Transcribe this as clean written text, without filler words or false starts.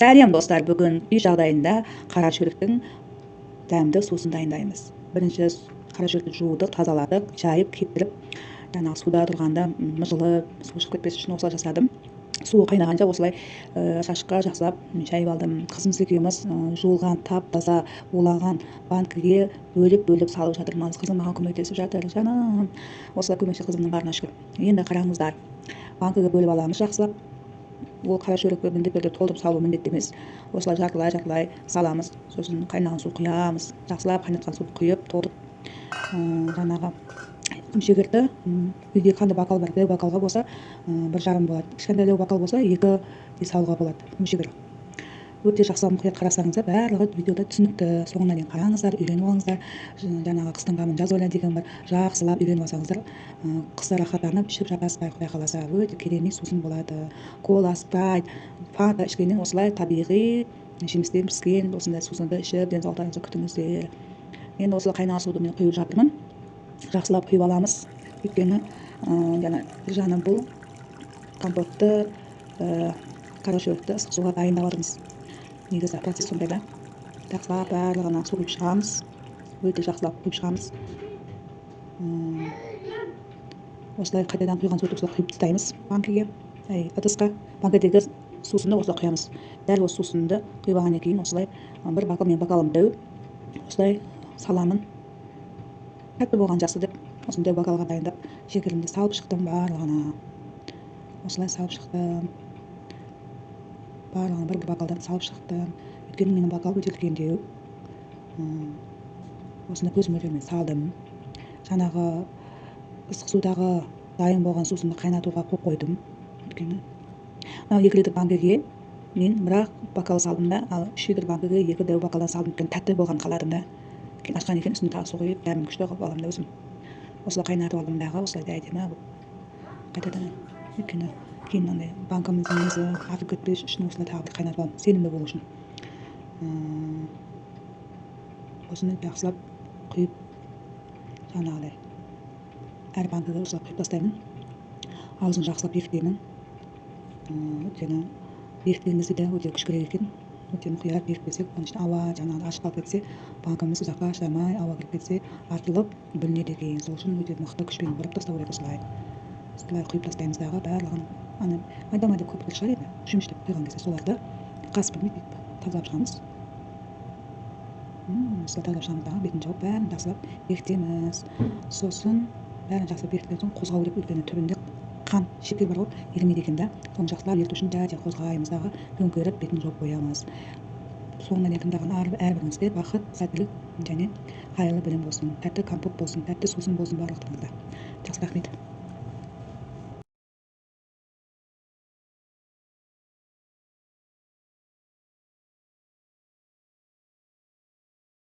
Сәлем достар, бүгін үй жағдайында қара шөліктің дәмді сусын дайындаймыз. Бірінші қара шөлікті жудық, тазаладық, жайып, кептіріп, жаңағы суда тұрғанда мыжылып, су шығып кетпес үшін осылай жасадым. Суы қайнағанша осылай шашқа жақсылап шайып алдым. Қызымыз екеуміз жуылған, тап-таза улаған банкіге бөліп салып жатырмыз. Қызым маған көмектесіп жатыр. Жаным, осылай көмекші қызымның барына шүкір. Енді қараңыздар, банкіге бөліп аламыз жақсылап. Ол қара шөлікті міндетті түрде толтырып салу міндетті емес. Осылай жартылай саламыз. Сосын қайнаған су құямыз. Жақсылап қайнатқан суды құйып, толтырып, жаңағы шегіртті үйде қандай бокал бар, дәу бокалға болса 1,5 болады. Кішкентай дәу бокал болса 2 де салуға болады. Шегір. Өте жақсы мұқият қарасаңыздар, барлығы видеода түсінікті. Соңына дейін қараңыздар, үйреніп алыңыздар. Жаңағы қыстың қамын жаз ойла деген бар. Жақсылап үйреніп алсаңыздар, қыста рахаттанып ішіп жатасыздар, Құдай қаласа. Өте керемет сусын болады. Кола, спрайт, фанта ішкеннен осылай табиғи жемістен піскен осындай сусынды ішіп, денсаулықтарыңызды күтіңіздер. Енді осылай қайнаған суды мен құйып жатырмын. Жақсылап құйып аламыз. Өйткені бір жағынан бұл компотты, қара шөлікті ыстық суға дайындап жатырмыз. Негізі процесс сондай да. Жақсылап барлығына су құйып шығамыз. Өте жақсылап құйып шығамыз. Осылай қайтадан құйған суды осылай құйып тастаймыз банкіге, ыдысқа. Банкідегі сусынды осылай құямыз. Дәл осы сусынды құйып алғаннан кейін осылай бір бокал, мен бокалым дәу, осылай саламын. Тәтті болған жақсы деп осындай бокалға дайындап, шекерімді салып шықтым барлығына. Осылай салып шықтым. Барлығына бір бокалдан салып шықтым. Өйткені менің бокал өте үлкендеу. Осыны көзім өлермен салдым. Жаңағы ыстық судағы дайын болған сусынды қайнатуға қойып қойдым. Өйткені 2 литр банкіге мен бірақ бокал салдым да, ал 3 литр банкіге 2 дәу бокалдан салдым. Өйткені тәтті болған қаладым да. Ашқан екен, үстіне тағы су құйып, дәмін күшті қылып аламын да өзім. Осылай қайнатып алдым дағы, осылай әдемі қайтадан. Өйткені кейін мынандай банкамыздың өзі артып кетпес үшін осылай тағы бір қайнатып алдым, сенімді болу үшін. Осыны жақсылап құйып, жаңағыдай әр банкіге осылай құйып тастаймын. Аузын жақсылап бекітемін. Өйткені бекіткенімізде де өте күш керек екен. Өте мұқият бекітпесек, оның ішінде ауа жаңағы ашық қалып кетсе, банкамыз ұзаққа шыдамай, ауа кіріп кетсе, артылып бүлінеді екен. Сол үшін өте мықты күшпен бұрып тастау керек осылай. Осылай құйып тастаймыз дағы барлығын. Майда көп шығар еді, шөміштеп құйған кезде соларды қаспен тазалап шығамыз. Осылай тазалап шығамыз дағы, бетін жауып бәрін жақсылап бекітеміз. Сосын бәрін жақсылап бекіткен соң қозғау керек, өйткені түбінде қан шекер бар ғой, ерімейді екен да. Соны жақсылап еріту үшін жай қозғаймыз дағы, төңкеріп бетін жауып қоямыз. Соңына дейін тыңдаған әрбіріңізге бақыт, сәттілік және қайырлы білім болсын, тәтті компот болсын, тәтті сусын болсын барлықтарыңызда. Жақсы, рахмет.